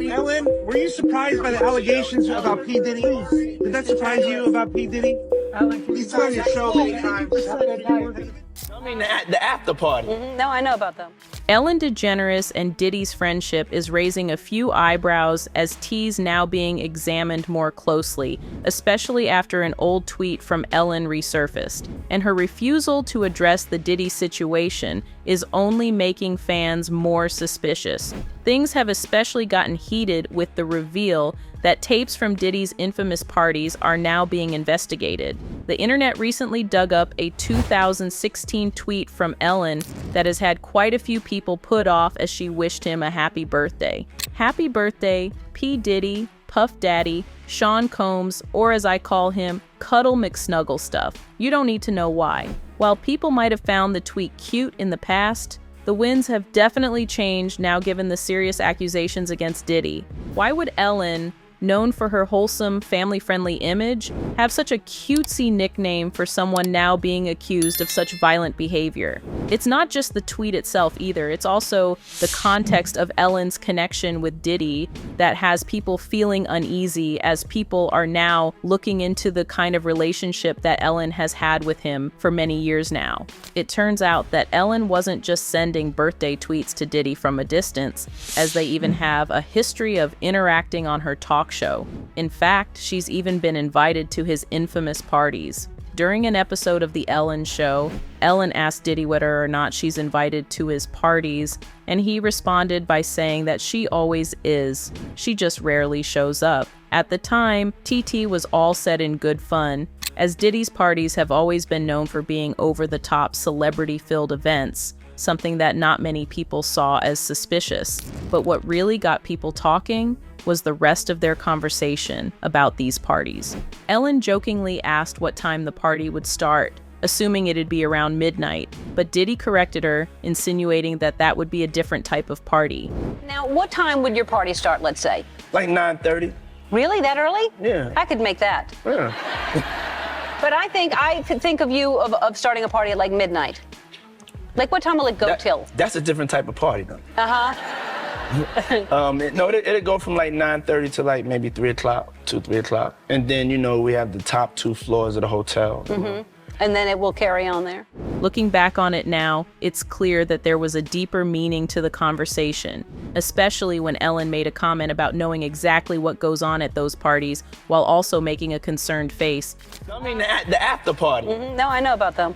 Ellen, were you surprised by the allegations about P. Diddy? Did that surprise you about P. Diddy? He's been on your show many times. I mean, the after party. No, I know about them. Ellen DeGeneres and Diddy's friendship is raising a few eyebrows as T's now being examined more closely, especially after an old tweet from Ellen resurfaced. And her refusal to address the Diddy situation is only making fans more suspicious. Things have especially gotten heated with the reveal that tapes from Diddy's infamous parties are now being investigated. The internet recently dug up a 2016 tweet from Ellen that has had quite a few people put off as she wished him a happy birthday. Happy birthday, P. Diddy, Puff Daddy, Sean Combs, or as I call him, Cuddle McSnugglestuff. You don't need to know why. While people might have found the tweet cute in the past, the winds have definitely changed now given the serious accusations against Diddy. Why would Ellen, known for her wholesome, family-friendly image, have such a cutesy nickname for someone now being accused of such violent behavior? It's not just the tweet itself either, it's also the context of Ellen's connection with Diddy that has people feeling uneasy as people are now looking into the kind of relationship that Ellen has had with him for many years now. It turns out that Ellen wasn't just sending birthday tweets to Diddy from a distance, as they even have a history of interacting on her talk show. In fact, she's even been invited to his infamous parties. During an episode of The Ellen Show, Ellen asked Diddy whether or not she's invited to his parties, and he responded by saying that she always is. She just rarely shows up. At the time, TT was all said in good fun, as Diddy's parties have always been known for being over-the-top celebrity-filled events, something that not many people saw as suspicious. But what really got people talking was the rest of their conversation about these parties. Ellen jokingly asked what time the party would start, assuming it'd be around midnight, but Diddy corrected her, insinuating that that would be a different type of party. Now, what time would your party start, let's say? Like 9:30. Really, that early? Yeah. I could make that. Yeah. But I could think of you of starting a party at like midnight. Like, what time will it go till? That's a different type of party, though. No, It'll go from like 9:30 to like maybe 3 o'clock, 3 o'clock. And then, we have the top 2 floors of the hotel. and then it will carry on there. Looking back on it now, it's clear that there was a deeper meaning to the conversation, especially when Ellen made a comment about knowing exactly what goes on at those parties while also making a concerned face. I mean, the after party. No, I know about them.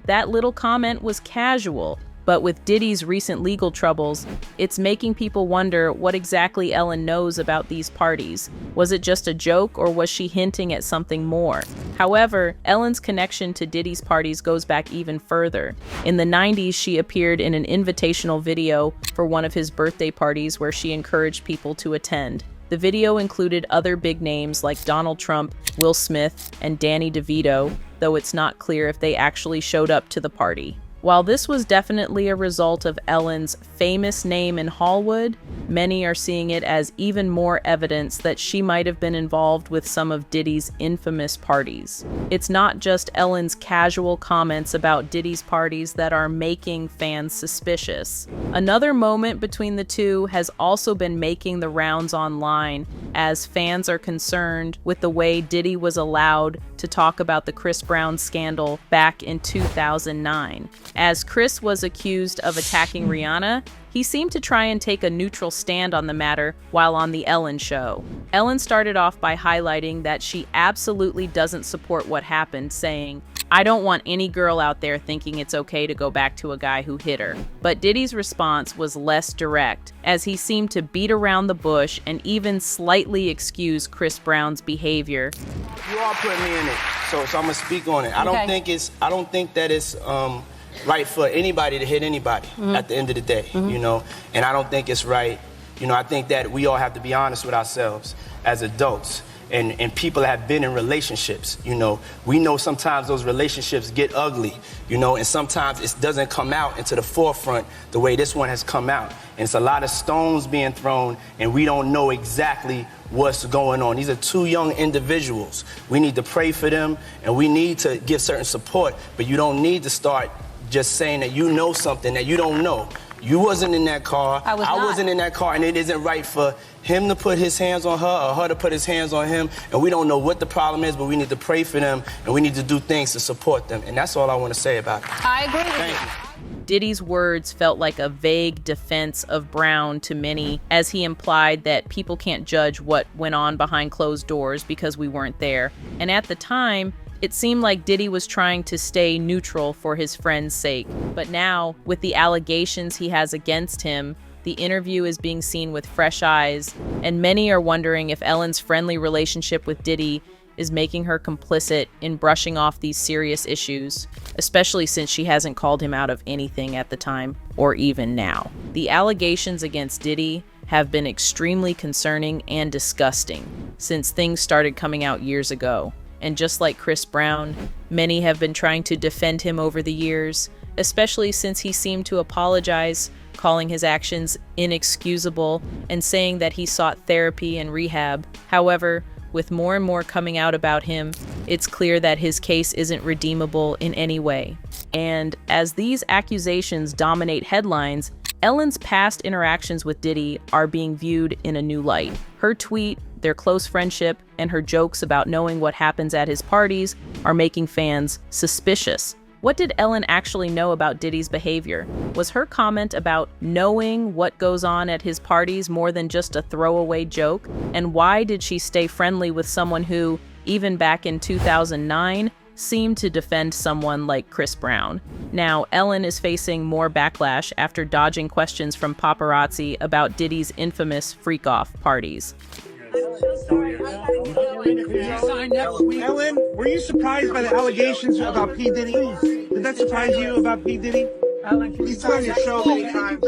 That little comment was casual, but with Diddy's recent legal troubles, it's making people wonder what exactly Ellen knows about these parties. Was it just a joke, or was she hinting at something more? However, Ellen's connection to Diddy's parties goes back even further. In the 90s, she appeared in an invitational video for one of his birthday parties where she encouraged people to attend. The video included other big names like Donald Trump, Will Smith, and Danny DeVito, though it's not clear if they actually showed up to the party. While this was definitely a result of Ellen's famous name in Hollywood, many are seeing it as even more evidence that she might have been involved with some of Diddy's infamous parties. It's not just Ellen's casual comments about Diddy's parties that are making fans suspicious. Another moment between the two has also been making the rounds online, as fans are concerned with the way Diddy was allowed to talk about the Chris Brown scandal back in 2009. As Chris was accused of attacking Rihanna, he seemed to try and take a neutral stand on the matter while on The Ellen Show. Ellen started off by highlighting that she absolutely doesn't support what happened, saying, "I don't want any girl out there thinking it's okay to go back to a guy who hit her." But Diddy's response was less direct, as he seemed to beat around the bush and even slightly excuse Chris Brown's behavior. You all put me in it, so I'm gonna speak on it. I don't think that it's right for anybody to hit anybody at the end of the day, you know, and I don't think it's right. You know, I think that we all have to be honest with ourselves as adults. And people have been in relationships, you know. We know sometimes those relationships get ugly, you know, and sometimes it doesn't come out into the forefront the way this one has come out. And it's a lot of stones being thrown, and we don't know exactly what's going on. These are two young individuals. We need to pray for them, and we need to give certain support, but you don't need to start just saying that you know something that you don't know. You wasn't in that car. I wasn't in that car, and it isn't right for him to put his hands on her or her to put his hands on him. And we don't know what the problem is, but we need to pray for them, and we need to do things to support them. And that's all I want to say about it. I agree with Thank you. you. Diddy's words felt like a vague defense of Brown to many, as he implied that people can't judge what went on behind closed doors because we weren't there. And at the time, it seemed like Diddy was trying to stay neutral for his friend's sake. But now, with the allegations he has against him, the interview is being seen with fresh eyes, and many are wondering if Ellen's friendly relationship with Diddy is making her complicit in brushing off these serious issues, especially since she hasn't called him out of anything at the time, or even now. The allegations against Diddy have been extremely concerning and disgusting since things started coming out years ago. And just like Chris Brown, many have been trying to defend him over the years, especially since he seemed to apologize, calling his actions inexcusable and saying that he sought therapy and rehab. However, with more and more coming out about him, it's clear that his case isn't redeemable in any way. And as these accusations dominate headlines, Ellen's past interactions with Diddy are being viewed in a new light. Her tweet, their close friendship, and her jokes about knowing what happens at his parties are making fans suspicious. What did Ellen actually know about Diddy's behavior? Was her comment about knowing what goes on at his parties more than just a throwaway joke? And why did she stay friendly with someone who, even back in 2009, seemed to defend someone like Chris Brown? Now, Ellen is facing more backlash after dodging questions from paparazzi about Diddy's infamous freak-off parties. Ellen, were you surprised by the allegations about P. Diddy? Did that surprise you about P. Diddy? He's on your show many times.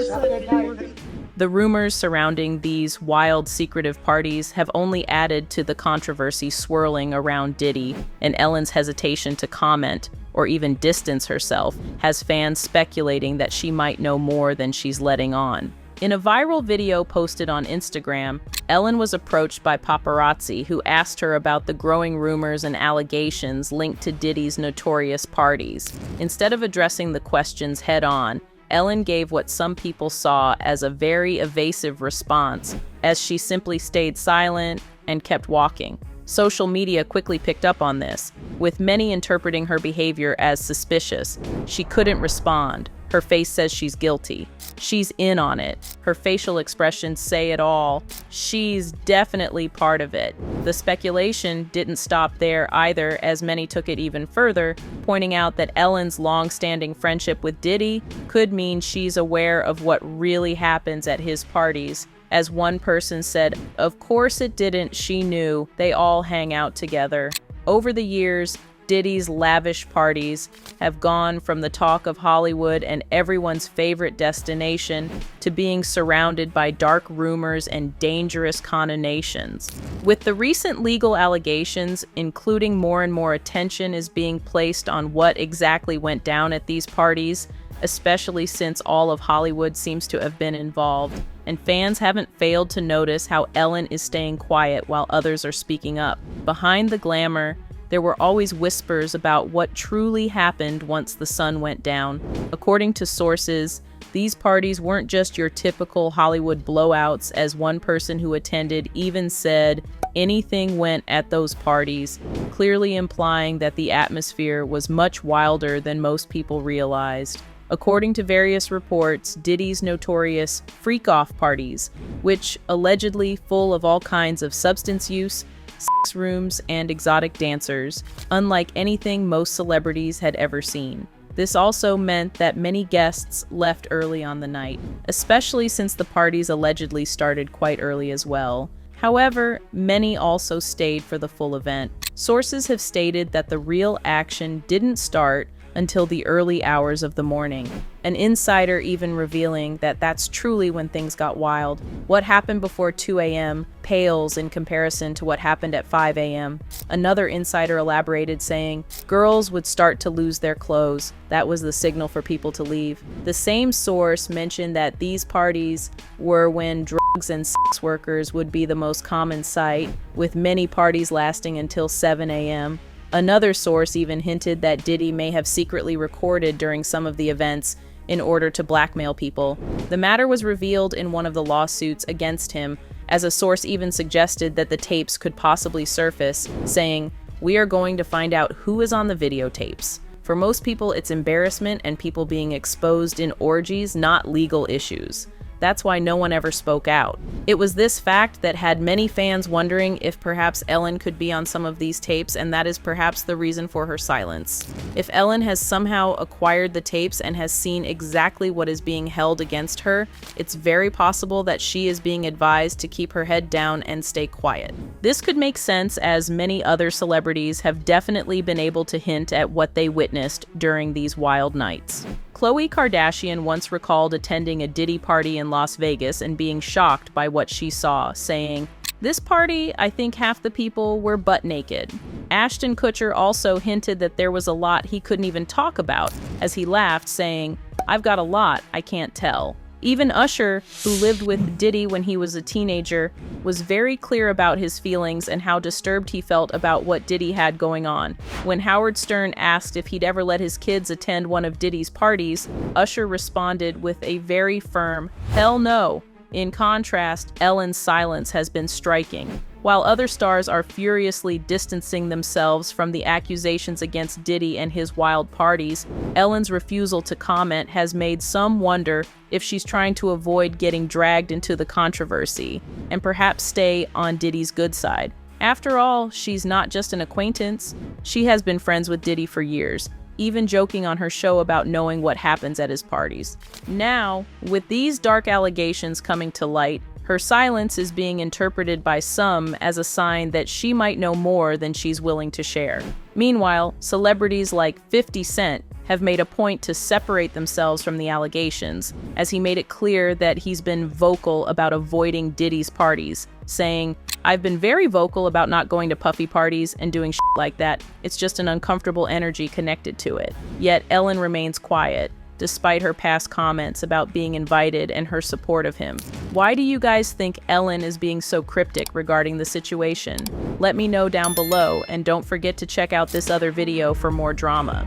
The rumors surrounding these wild, secretive parties have only added to the controversy swirling around Diddy, and Ellen's hesitation to comment or even distance herself has fans speculating that she might know more than she's letting on. In a viral video posted on Instagram, Ellen was approached by paparazzi who asked her about the growing rumors and allegations linked to Diddy's notorious parties. Instead of addressing the questions head-on, Ellen gave what some people saw as a very evasive response, as she simply stayed silent and kept walking. Social media quickly picked up on this, with many interpreting her behavior as suspicious. She couldn't respond. Her face says she's guilty. She's in on it. Her facial expressions say it all. She's definitely part of it. The speculation didn't stop there either, as many took it even further, pointing out that Ellen's long-standing friendship with Diddy could mean she's aware of what really happens at his parties. As one person said, "Of course it didn't, she knew. They all hang out together." Over the years, Diddy's lavish parties have gone from the talk of Hollywood and everyone's favorite destination to being surrounded by dark rumors and dangerous connotations. With the recent legal allegations, including more and more attention is being placed on what exactly went down at these parties, especially since all of Hollywood seems to have been involved. And fans haven't failed to notice how Ellen is staying quiet while others are speaking up. Behind the glamour, there were always whispers about what truly happened once the sun went down. According to sources, these parties weren't just your typical Hollywood blowouts, as one person who attended even said anything went at those parties, clearly implying that the atmosphere was much wilder than most people realized. According to various reports, Diddy's notorious freak-off parties, which allegedly full of all kinds of substance use, sex rooms, and exotic dancers, unlike anything most celebrities had ever seen. This also meant that many guests left early on the night, especially since the parties allegedly started quite early as well. However, many also stayed for the full event. Sources have stated that the real action didn't start until the early hours of the morning, an insider even revealing that that's truly when things got wild. What happened before 2 a.m. pales in comparison to what happened at 5 a.m. Another insider elaborated, saying, "Girls would start to lose their clothes. That was the signal for people to leave." The same source mentioned that these parties were when drugs and sex workers would be the most common sight, with many parties lasting until 7 a.m. Another source even hinted that Diddy may have secretly recorded during some of the events in order to blackmail people. The matter was revealed in one of the lawsuits against him, as a source even suggested that the tapes could possibly surface, saying, "We are going to find out who is on the videotapes." For most people, it's embarrassment and people being exposed in orgies, not legal issues. That's why no one ever spoke out. It was this fact that had many fans wondering if perhaps Ellen could be on some of these tapes, and that is perhaps the reason for her silence. If Ellen has somehow acquired the tapes and has seen exactly what is being held against her, it's very possible that she is being advised to keep her head down and stay quiet. This could make sense, as many other celebrities have definitely been able to hint at what they witnessed during these wild nights. Khloe Kardashian once recalled attending a Diddy party in Las Vegas and being shocked by what she saw, saying, "This party, I think half the people were butt naked." Ashton Kutcher also hinted that there was a lot he couldn't even talk about, as he laughed, saying, "I've got a lot I can't tell." Even Usher, who lived with Diddy when he was a teenager, was very clear about his feelings and how disturbed he felt about what Diddy had going on. When Howard Stern asked if he'd ever let his kids attend one of Diddy's parties, Usher responded with a very firm, "Hell no." In contrast, Ellen's silence has been striking. While other stars are furiously distancing themselves from the accusations against Diddy and his wild parties, Ellen's refusal to comment has made some wonder if she's trying to avoid getting dragged into the controversy and perhaps stay on Diddy's good side. After all, she's not just an acquaintance. She has been friends with Diddy for years, even joking on her show about knowing what happens at his parties. Now, with these dark allegations coming to light, her silence is being interpreted by some as a sign that she might know more than she's willing to share. Meanwhile, celebrities like 50 Cent have made a point to separate themselves from the allegations, as he made it clear that he's been vocal about avoiding Diddy's parties, saying, "I've been very vocal about not going to puffy parties and doing shit like that. It's just an uncomfortable energy connected to it." Yet Ellen remains quiet, despite her past comments about being invited and her support of him. Why do you guys think Ellen is being so cryptic regarding the situation? Let me know down below, and don't forget to check out this other video for more drama.